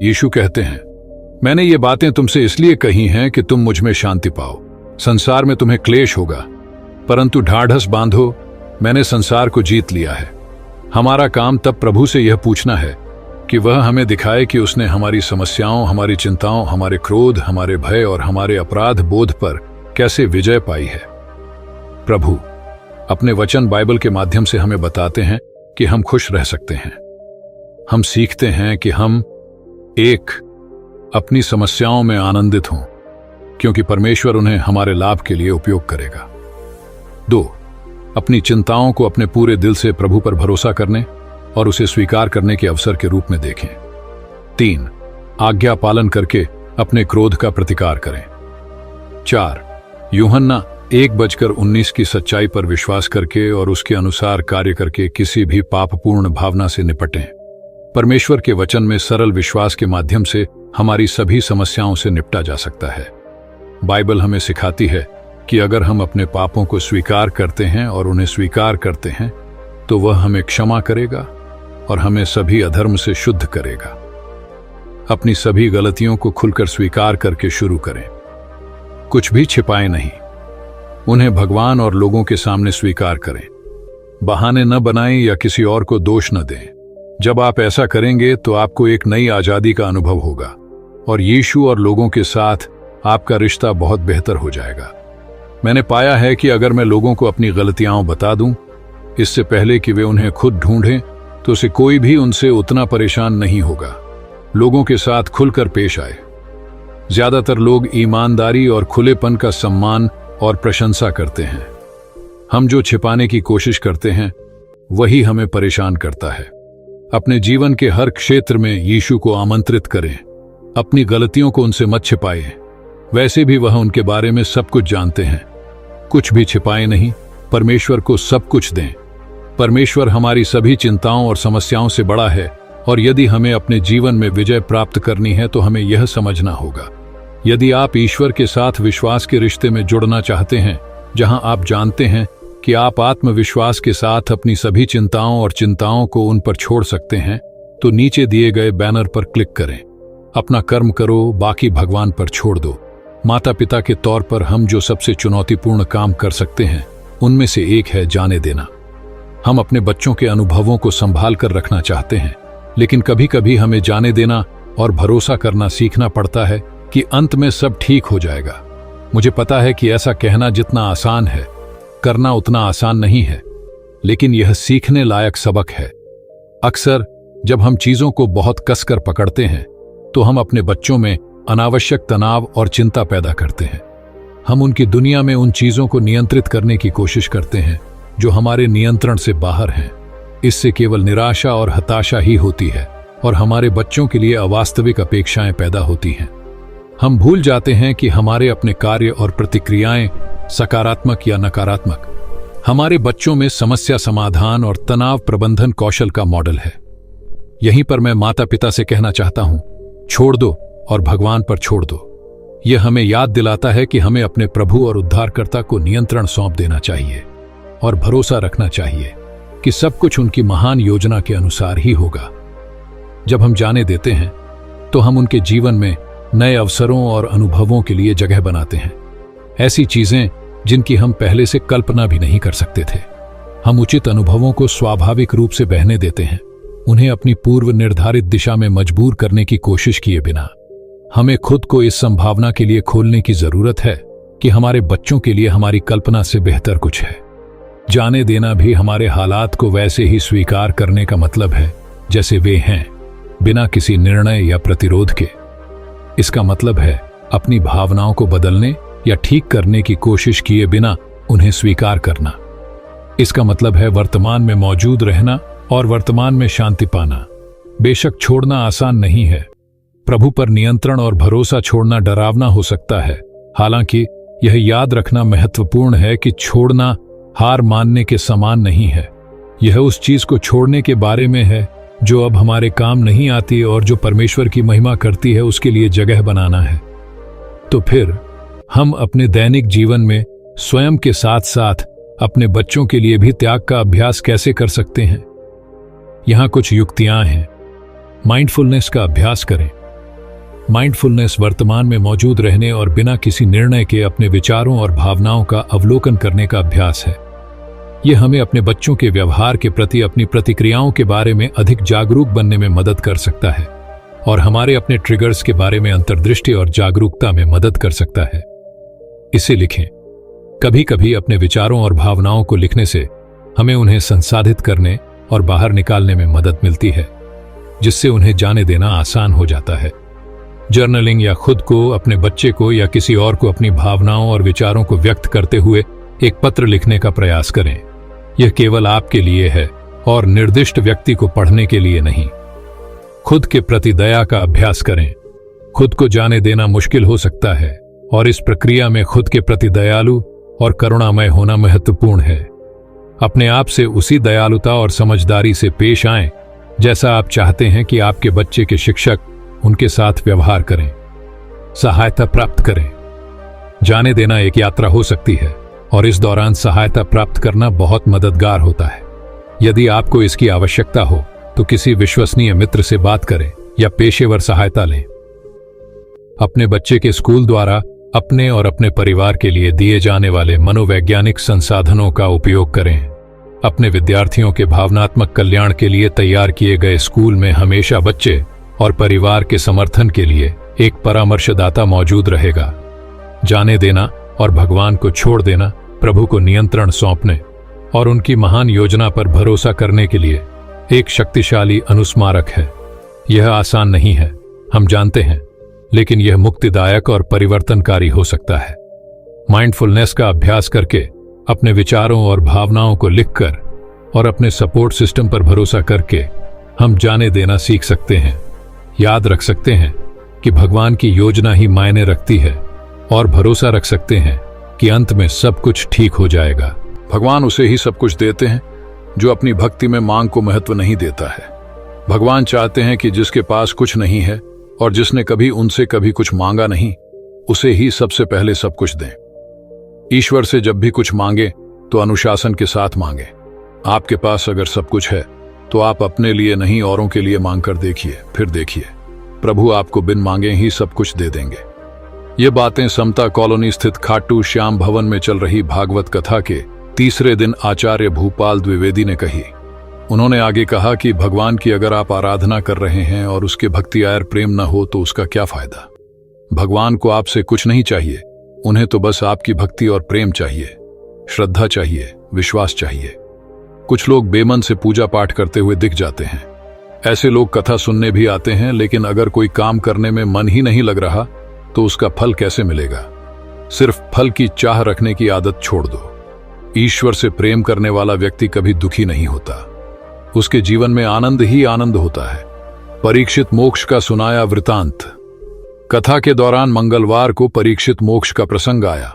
यीशु कहते हैं, मैंने ये बातें तुमसे इसलिए कही हैं कि तुम मुझ में शांति पाओ। संसार में तुम्हें क्लेश होगा, परंतु ढाढ़स बांधो, मैंने संसार को जीत लिया है। हमारा काम तब प्रभु से यह पूछना है कि वह हमें दिखाए कि उसने हमारी समस्याओं, हमारी चिंताओं, हमारे क्रोध, हमारे भय और हमारे अपराध बोध पर कैसे विजय पाई है। प्रभु अपने वचन बाइबल के माध्यम से हमें बताते हैं कि हम खुश रह सकते हैं। हम सीखते हैं कि हम एक अपनी समस्याओं में आनंदित हों, क्योंकि परमेश्वर उन्हें हमारे लाभ के लिए उपयोग करेगा। 2, अपनी चिंताओं को अपने पूरे दिल से प्रभु पर भरोसा करने और उसे स्वीकार करने के अवसर के रूप में देखें। 3, आज्ञा पालन करके अपने क्रोध का प्रतिकार करें। 4, यूहन्ना 1:19 की सच्चाई पर विश्वास करके और उसके अनुसार कार्य करके किसी भी पापपूर्ण भावना से निपटें। परमेश्वर के वचन में सरल विश्वास के माध्यम से हमारी सभी समस्याओं से निपटा जा सकता है। बाइबल हमें सिखाती है कि अगर हम अपने पापों को स्वीकार करते हैं और उन्हें स्वीकार करते हैं तो वह हमें क्षमा करेगा और हमें सभी अधर्म से शुद्ध करेगा। अपनी सभी गलतियों को खुलकर स्वीकार करके शुरू करें। कुछ भी छिपाएं नहीं, उन्हें भगवान और लोगों के सामने स्वीकार करें। बहाने न बनाएं या किसी और को दोष न दें। जब आप ऐसा करेंगे तो आपको एक नई आजादी का अनुभव होगा और यीशु और लोगों के साथ आपका रिश्ता बहुत बेहतर हो जाएगा। मैंने पाया है कि अगर मैं लोगों को अपनी गलतियां बता दूं, इससे पहले कि वे उन्हें खुद ढूंढें, तो उसे कोई भी उनसे उतना परेशान नहीं होगा। लोगों के साथ खुलकर पेश आए। ज्यादातर लोग ईमानदारी और खुलेपन का सम्मान और प्रशंसा करते हैं। हम जो छिपाने की कोशिश करते हैं वही हमें परेशान करता है। अपने जीवन के हर क्षेत्र में यीशु को आमंत्रित करें। अपनी गलतियों को उनसे मत छिपाएं। वैसे भी वह उनके बारे में सब कुछ जानते हैं। कुछ भी छिपाएं नहीं, परमेश्वर को सब कुछ दें। परमेश्वर हमारी सभी चिंताओं और समस्याओं से बड़ा है और यदि हमें अपने जीवन में विजय प्राप्त करनी है तो हमें यह समझना होगा। यदि आप ईश्वर के साथ विश्वास के रिश्ते में जुड़ना चाहते हैं, जहां आप जानते हैं कि आप आत्मविश्वास के साथ अपनी सभी चिंताओं और चिंताओं को उन पर छोड़ सकते हैं, तो नीचे दिए गए बैनर पर क्लिक करें। अपना कर्म करो, बाकी भगवान पर छोड़ दो। माता पिता के तौर पर हम जो सबसे चुनौतीपूर्ण काम कर सकते हैं उनमें से एक है जाने देना। हम अपने बच्चों के अनुभवों को संभाल कर रखना चाहते हैं, लेकिन कभी कभी हमें जाने देना और भरोसा करना सीखना पड़ता है कि अंत में सब ठीक हो जाएगा। मुझे पता है कि ऐसा कहना जितना आसान है, करना उतना आसान नहीं है, लेकिन यह सीखने लायक सबक है। अक्सर जब हम चीजों को बहुत कसकर पकड़ते हैं तो हम अपने बच्चों में अनावश्यक तनाव और चिंता पैदा करते हैं। हम उनकी दुनिया में उन चीजों को नियंत्रित करने की कोशिश करते हैं जो हमारे नियंत्रण से बाहर हैं। इससे केवल निराशा और हताशा ही होती है और हमारे बच्चों के लिए अवास्तविक अपेक्षाएं पैदा होती हैं। हम भूल जाते हैं कि हमारे अपने कार्य और प्रतिक्रियाएं सकारात्मक या नकारात्मक हमारे बच्चों में समस्या समाधान और तनाव प्रबंधन कौशल का मॉडल है। यहीं पर मैं माता पिता से कहना चाहता हूं, छोड़ दो और भगवान पर छोड़ दो। यह हमें याद दिलाता है कि हमें अपने प्रभु और उद्धारकर्ता को नियंत्रण सौंप देना चाहिए और भरोसा रखना चाहिए कि सब कुछ उनकी महान योजना के अनुसार ही होगा। जब हम जाने देते हैं तो हम उनके जीवन में नए अवसरों और अनुभवों के लिए जगह बनाते हैं, ऐसी चीजें जिनकी हम पहले से कल्पना भी नहीं कर सकते थे। हम उचित अनुभवों को स्वाभाविक रूप से बहने देते हैं, उन्हें अपनी पूर्व निर्धारित दिशा में मजबूर करने की कोशिश किए बिना। हमें खुद को इस संभावना के लिए खोलने की जरूरत है कि हमारे बच्चों के लिए हमारी कल्पना से बेहतर कुछ है। जाने देना भी हमारे हालात को वैसे ही स्वीकार करने का मतलब है जैसे वे हैं, बिना किसी निर्णय या प्रतिरोध के। इसका मतलब है अपनी भावनाओं को बदलने या ठीक करने की कोशिश किए बिना उन्हें स्वीकार करना। इसका मतलब है वर्तमान में मौजूद रहना और वर्तमान में शांति पाना। बेशक छोड़ना आसान नहीं है। प्रभु पर नियंत्रण और भरोसा छोड़ना डरावना हो सकता है। हालांकि यह याद रखना महत्वपूर्ण है कि छोड़ना हार मानने के समान नहीं है। यह उस चीज को छोड़ने के बारे में है जो अब हमारे काम नहीं आती और जो परमेश्वर की महिमा करती है, उसके लिए जगह बनाना है। तो फिर हम अपने दैनिक जीवन में स्वयं के साथ साथ अपने बच्चों के लिए भी त्याग का अभ्यास कैसे कर सकते हैं? यहाँ कुछ युक्तियां हैं। माइंडफुलनेस का अभ्यास करें। माइंडफुलनेस वर्तमान में मौजूद रहने और बिना किसी निर्णय के अपने विचारों और भावनाओं का अवलोकन करने का अभ्यास है। यह हमें अपने बच्चों के व्यवहार के प्रति अपनी प्रतिक्रियाओं के बारे में अधिक जागरूक बनने में मदद कर सकता है और हमारे अपने ट्रिगर्स के बारे में अंतर्दृष्टि और जागरूकता में मदद कर सकता है। इसे लिखें। कभी कभी अपने विचारों और भावनाओं को लिखने से हमें उन्हें संसाधित करने और बाहर निकालने में मदद मिलती है, जिससे उन्हें जाने देना आसान हो जाता है। जर्नलिंग या खुद को, अपने बच्चे को या किसी और को अपनी भावनाओं और विचारों को व्यक्त करते हुए एक पत्र लिखने का प्रयास करें। यह केवल आपके लिए है और निर्दिष्ट व्यक्ति को पढ़ने के लिए नहीं। खुद के प्रति दया का अभ्यास करें। खुद को जाने देना मुश्किल हो सकता है और इस प्रक्रिया में खुद के प्रति दयालु और करुणामय होना महत्वपूर्ण है। अपने आप से उसी दयालुता और समझदारी से पेश आएं जैसा आप चाहते हैं कि आपके बच्चे के शिक्षक उनके साथ व्यवहार करें। सहायता प्राप्त करें। जाने देना एक यात्रा हो सकती है और इस दौरान सहायता प्राप्त करना बहुत मददगार होता है। यदि आपको इसकी आवश्यकता हो तो किसी विश्वसनीय मित्र से बात करें या पेशेवर सहायता लें। अपने बच्चे के स्कूल द्वारा अपने और अपने परिवार के लिए दिए जाने वाले मनोवैज्ञानिक संसाधनों का उपयोग करें। अपने विद्यार्थियों के भावनात्मक कल्याण के लिए तैयार किए गए स्कूल में हमेशा बच्चे और परिवार के समर्थन के लिए एक परामर्शदाता मौजूद रहेगा। जाने देना और भगवान को छोड़ देना प्रभु को नियंत्रण सौंपने और उनकी महान योजना पर भरोसा करने के लिए एक शक्तिशाली अनुस्मारक है। यह आसान नहीं है, हम जानते हैं, लेकिन यह मुक्तिदायक और परिवर्तनकारी हो सकता है। माइंडफुलनेस का अभ्यास करके, अपने विचारों और भावनाओं को लिखकर और अपने सपोर्ट सिस्टम पर भरोसा करके हम जाने देना सीख सकते हैं। याद रख सकते हैं कि भगवान की योजना ही मायने रखती है और भरोसा रख सकते हैं कि अंत में सब कुछ ठीक हो जाएगा। भगवान उसे ही सब कुछ देते हैं जो अपनी भक्ति में मांग को महत्व नहीं देता है। भगवान चाहते हैं कि जिसके पास कुछ नहीं है और जिसने कभी उनसे कभी कुछ मांगा नहीं, उसे ही सबसे पहले सब कुछ दें। ईश्वर से जब भी कुछ मांगे तो अनुशासन के साथ मांगे। आपके पास अगर सब कुछ है तो आप अपने लिए नहीं औरों के लिए मांग कर देखिए, फिर देखिए प्रभु आपको बिन मांगे ही सब कुछ दे देंगे। ये बातें समता कॉलोनी स्थित खाटू श्याम भवन में चल रही भागवत कथा के तीसरे दिन आचार्य भूपाल द्विवेदी ने कही। उन्होंने आगे कहा कि भगवान की अगर आप आराधना कर रहे हैं और उसके भक्ति आयर प्रेम न हो तो उसका क्या फायदा। भगवान को आपसे कुछ नहीं चाहिए, उन्हें तो बस आपकी भक्ति और प्रेम चाहिए, श्रद्धा चाहिए, विश्वास चाहिए। कुछ लोग बेमन से पूजा पाठ करते हुए दिख जाते हैं। ऐसे लोग कथा सुनने भी आते हैं, लेकिन अगर कोई काम करने में मन ही नहीं लग रहा तो उसका फल कैसे मिलेगा। सिर्फ फल की चाह रखने की आदत छोड़ दो। ईश्वर से प्रेम करने वाला व्यक्ति कभी दुखी नहीं होता, उसके जीवन में आनंद ही आनंद होता है। परीक्षित मोक्ष का सुनाया वृतांत। कथा के दौरान मंगलवार को परीक्षित मोक्ष का प्रसंग आया।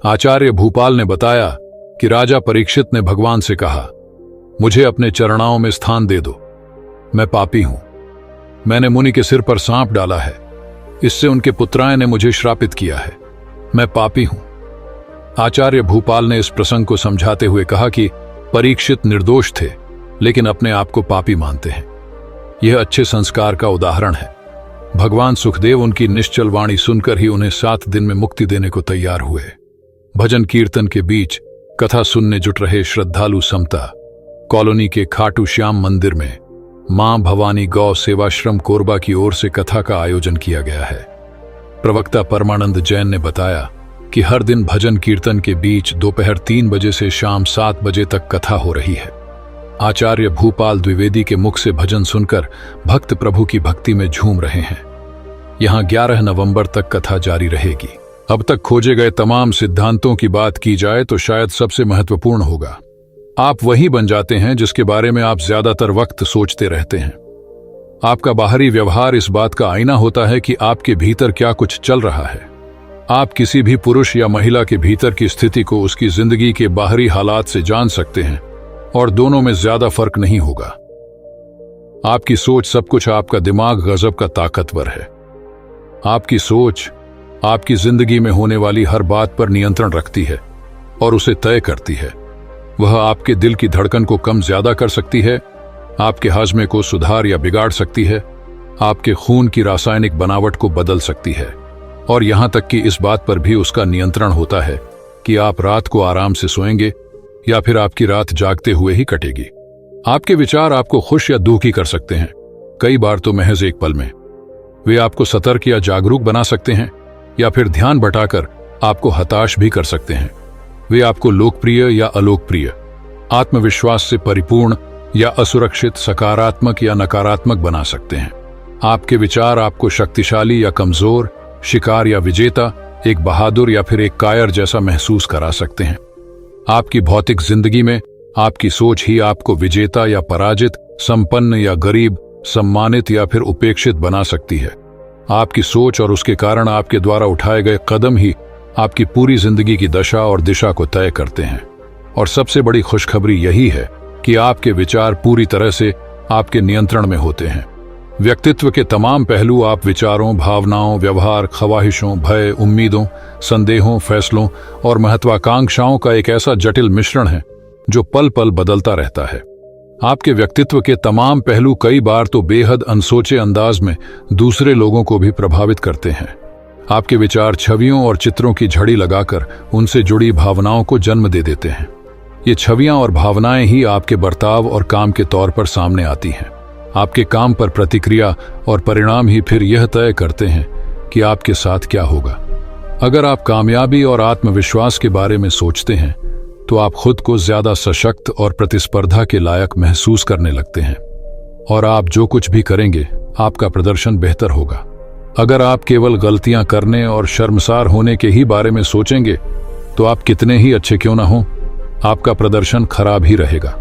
आचार्य भूपाल ने बताया कि राजा परीक्षित ने भगवान से कहा, मुझे अपने चरणाओं में स्थान दे दो, मैं पापी हूं। मैंने मुनि के सिर पर सांप डाला है, इससे उनके पुत्राएं ने मुझे श्रापित किया है, मैं पापी हूं। आचार्य भूपाल ने इस प्रसंग को समझाते हुए कहा कि परीक्षित निर्दोष थे, लेकिन अपने आप को पापी मानते हैं। यह अच्छे संस्कार का उदाहरण है। भगवान सुखदेव उनकी निश्चल वाणी सुनकर ही उन्हें 7 दिन में मुक्ति देने को तैयार हुए। भजन कीर्तन के बीच कथा सुनने जुट रहे श्रद्धालु समता कॉलोनी के खाटू श्याम मंदिर में मां भवानी गौ सेवाश्रम कोरबा की ओर से कथा का आयोजन किया गया है। प्रवक्ता परमानंद जैन ने बताया कि हर दिन भजन कीर्तन के बीच दोपहर 3 बजे से शाम 7 बजे तक कथा हो रही है। आचार्य भूपाल द्विवेदी के मुख से भजन सुनकर भक्त प्रभु की भक्ति में झूम रहे हैं। यहां 11 नवंबर तक कथा जारी रहेगी। अब तक खोजे गए तमाम सिद्धांतों की बात की जाए तो शायद सबसे महत्वपूर्ण होगा, आप वही बन जाते हैं जिसके बारे में आप ज्यादातर वक्त सोचते रहते हैं। आपका बाहरी व्यवहार इस बात का आईना होता है कि आपके भीतर क्या कुछ चल रहा है। आप किसी भी पुरुष या महिला के भीतर की स्थिति को उसकी जिंदगी के बाहरी हालात से जान सकते हैं और दोनों में ज्यादा फर्क नहीं होगा। आपकी सोच सब कुछ, आपका दिमाग गजब का ताकतवर है। आपकी सोच आपकी जिंदगी में होने वाली हर बात पर नियंत्रण रखती है और उसे तय करती है। वह आपके दिल की धड़कन को कम ज्यादा कर सकती है, आपके हाजमे को सुधार या बिगाड़ सकती है, आपके खून की रासायनिक बनावट को बदल सकती है, और यहां तक कि इस बात पर भी उसका नियंत्रण होता है कि आप रात को आराम से सोएंगे या फिर आपकी रात जागते हुए ही कटेगी। आपके विचार आपको खुश या दुखी कर सकते हैं, कई बार तो महज एक पल में। वे आपको सतर्क या जागरूक बना सकते हैं या फिर ध्यान बटाकर आपको हताश भी कर सकते हैं। वे आपको लोकप्रिय या अलोकप्रिय, आत्मविश्वास से परिपूर्ण या असुरक्षित, सकारात्मक या नकारात्मक बना सकते हैं। आपके विचार आपको शक्तिशाली या कमजोर, शिकार या विजेता, एक बहादुर या फिर एक कायर जैसा महसूस करा सकते हैं। आपकी भौतिक जिंदगी में आपकी सोच ही आपको विजेता या पराजित, संपन्न या गरीब, सम्मानित या फिर उपेक्षित बना सकती है। आपकी सोच और उसके कारण आपके द्वारा उठाए गए कदम ही आपकी पूरी जिंदगी की दशा और दिशा को तय करते हैं। और सबसे बड़ी खुशखबरी यही है कि आपके विचार पूरी तरह से आपके नियंत्रण में होते हैं। व्यक्तित्व के तमाम पहलू आप विचारों, भावनाओं, व्यवहार, ख्वाहिशों, भय, उम्मीदों, संदेहों, फैसलों और महत्वाकांक्षाओं का एक ऐसा जटिल मिश्रण है जो पल पल बदलता रहता है। आपके व्यक्तित्व के तमाम पहलू कई बार तो बेहद अनसोचे अंदाज में दूसरे लोगों को भी प्रभावित करते हैं। आपके विचार छवियों और चित्रों की झड़ी लगाकर उनसे जुड़ी भावनाओं को जन्म दे देते हैं। ये छवियां और भावनाएं ही आपके बर्ताव और काम के तौर पर सामने आती हैं। आपके काम पर प्रतिक्रिया और परिणाम ही फिर यह तय करते हैं कि आपके साथ क्या होगा। अगर आप कामयाबी और आत्मविश्वास के बारे में सोचते हैं तो आप खुद को ज्यादा सशक्त और प्रतिस्पर्धा के लायक महसूस करने लगते हैं, और आप जो कुछ भी करेंगे आपका प्रदर्शन बेहतर होगा। अगर आप केवल गलतियां करने और शर्मसार होने के ही बारे में सोचेंगे तो आप कितने ही अच्छे क्यों ना हों, आपका प्रदर्शन खराब ही रहेगा।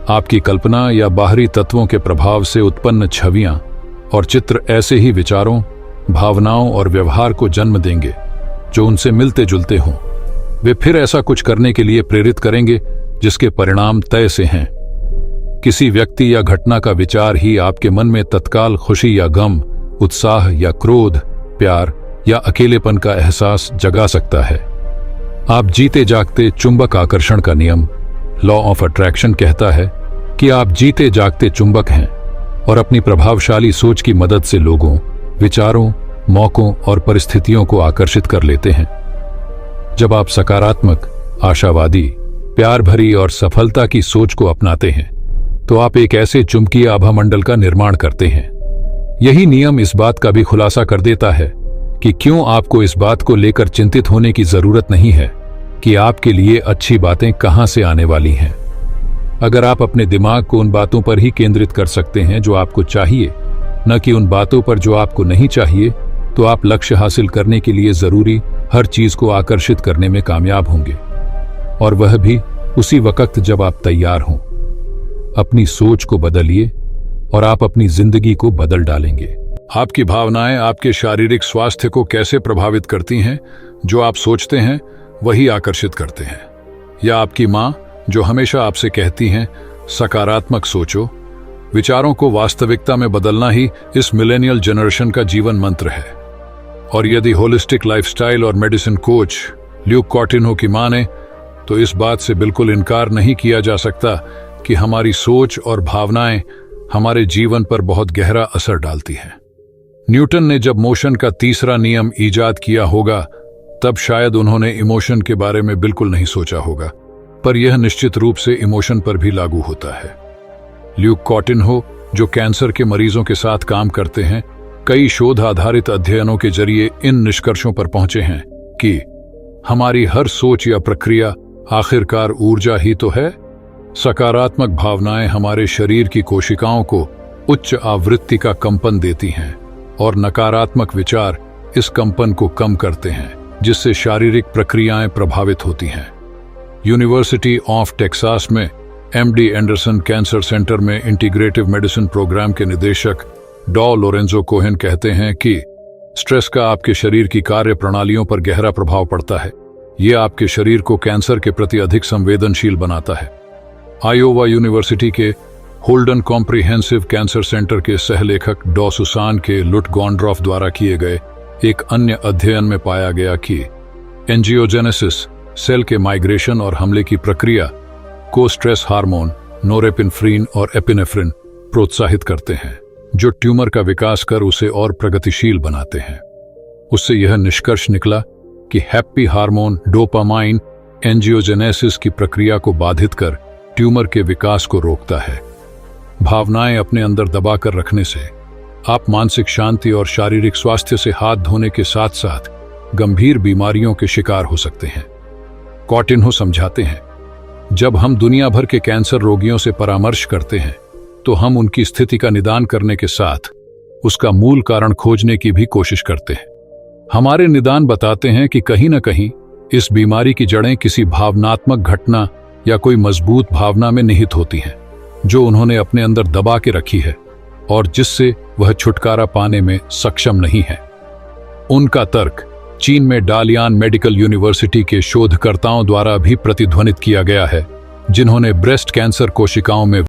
आपकी कल्पना या बाहरी तत्वों के प्रभाव से उत्पन्न छवियां और चित्र ऐसे ही विचारों, भावनाओं और व्यवहार को जन्म देंगे जो उनसे मिलते जुलते हों। वे फिर ऐसा कुछ करने के लिए प्रेरित करेंगे जिसके परिणाम तय से हैं। किसी व्यक्ति या घटना का विचार ही आपके मन में तत्काल खुशी या गम, उत्साह या क्रोध, प्यार या अकेलेपन का एहसास जगा सकता है। आप जीते जागते चुंबक आकर्षण का नियम, लॉ ऑफ अट्रैक्शन, कहता है कि आप जीते जागते चुंबक हैं और अपनी प्रभावशाली सोच की मदद से लोगों, विचारों, मौकों और परिस्थितियों को आकर्षित कर लेते हैं। जब आप सकारात्मक, आशावादी, प्यार भरी और सफलता की सोच को अपनाते हैं तो आप एक ऐसे चुंबकीय आभामंडल का निर्माण करते हैं। यही नियम इस बात का भी खुलासा कर देता है कि क्यों आपको इस बात को लेकर चिंतित होने की जरूरत नहीं है कि आपके लिए अच्छी बातें कहां से आने वाली हैं। अगर आप अपने दिमाग को उन बातों पर ही केंद्रित कर सकते हैं जो आपको चाहिए, न कि उन बातों पर जो आपको नहीं चाहिए, तो आप लक्ष्य हासिल करने के लिए जरूरी हर चीज को आकर्षित करने में कामयाब होंगे, और वह भी उसी वक्त जब आप तैयार हों। अपनी सोच को बदलिए और आप अपनी जिंदगी को बदल डालेंगे। आपकी भावनाएं आपके शारीरिक स्वास्थ्य को कैसे प्रभावित करती हैं? जो आप सोचते हैं वही आकर्षित करते हैं। या आपकी मां जो हमेशा आपसे कहती हैं, सकारात्मक सोचो। विचारों को वास्तविकता में बदलना ही इस मिलेनियल जनरेशन का जीवन मंत्र है। और यदि होलिस्टिक लाइफस्टाइल और मेडिसिन कोच ल्यूक कॉटिन्हो की माने तो इस बात से बिल्कुल इनकार नहीं किया जा सकता कि हमारी सोच और भावनाएं हमारे जीवन पर बहुत गहरा असर डालती हैं। न्यूटन ने जब मोशन का तीसरा नियम ईजाद किया होगा तब शायद उन्होंने इमोशन के बारे में बिल्कुल नहीं सोचा होगा, पर यह निश्चित रूप से इमोशन पर भी लागू होता है। ल्यूक कॉटिन्हो जो कैंसर के मरीजों के साथ काम करते हैं, कई शोध आधारित अध्ययनों के जरिए इन निष्कर्षों पर पहुंचे हैं कि हमारी हर सोच या प्रक्रिया आखिरकार ऊर्जा ही तो है। सकारात्मक भावनाएं हमारे शरीर की कोशिकाओं को उच्च आवृत्ति का कंपन देती हैं और नकारात्मक विचार इस कंपन को कम करते हैं, जिससे शारीरिक प्रक्रियाएं प्रभावित होती हैं। यूनिवर्सिटी ऑफ टेक्सास में एमडी एंडरसन कैंसर सेंटर में इंटीग्रेटिव मेडिसिन प्रोग्राम के निदेशक डॉ लोरेंजो कोहेन कहते हैं कि स्ट्रेस का आपके शरीर की कार्य प्रणालियों पर गहरा प्रभाव पड़ता है। यह आपके शरीर को कैंसर के प्रति अधिक संवेदनशील बनाता है। आयोवा यूनिवर्सिटी के होल्डन कॉम्प्रिहेंसिव कैंसर सेंटर के सहलेखक डॉ सुसान के लुट गॉन्ड्रॉफ द्वारा किए गए एक अन्य अध्ययन में पाया गया कि एंजियोजेनेसिस, सेल के माइग्रेशन और हमले की प्रक्रिया को स्ट्रेस हार्मोन नोरेपिनेफ्रिन और एपिनेफ्रिन प्रोत्साहित करते हैं। जो ट्यूमर का विकास कर उसे और प्रगतिशील बनाते हैं। उससे यह निष्कर्ष निकला कि हैप्पी हार्मोन डोपामाइन एंजियोजेनेसिस की प्रक्रिया को बाधित कर ट्यूमर के विकास को रोकता है। भावनाएं अपने अंदर दबाकर रखने से आप मानसिक शांति और शारीरिक स्वास्थ्य से हाथ धोने के साथ साथ गंभीर बीमारियों के शिकार हो सकते हैं। कॉटिन्हो समझाते हैं, जब हम दुनिया भर के कैंसर रोगियों से परामर्श करते हैं तो हम उनकी स्थिति का निदान करने के साथ उसका मूल कारण खोजने की भी कोशिश करते हैं। हमारे निदान बताते हैं कि कहीं न कहीं इस बीमारी की जड़ें किसी भावनात्मक घटना या कोई मजबूत भावना में निहित होती हैं, जो उन्होंने अपने अंदर दबा के रखी है और जिससे वह छुटकारा पाने में सक्षम नहीं है। उनका तर्क चीन में डालियान मेडिकल यूनिवर्सिटी के शोधकर्ताओं द्वारा भी प्रतिध्वनित किया गया है, जिन्होंने ब्रेस्ट कैंसर कोशिकाओं में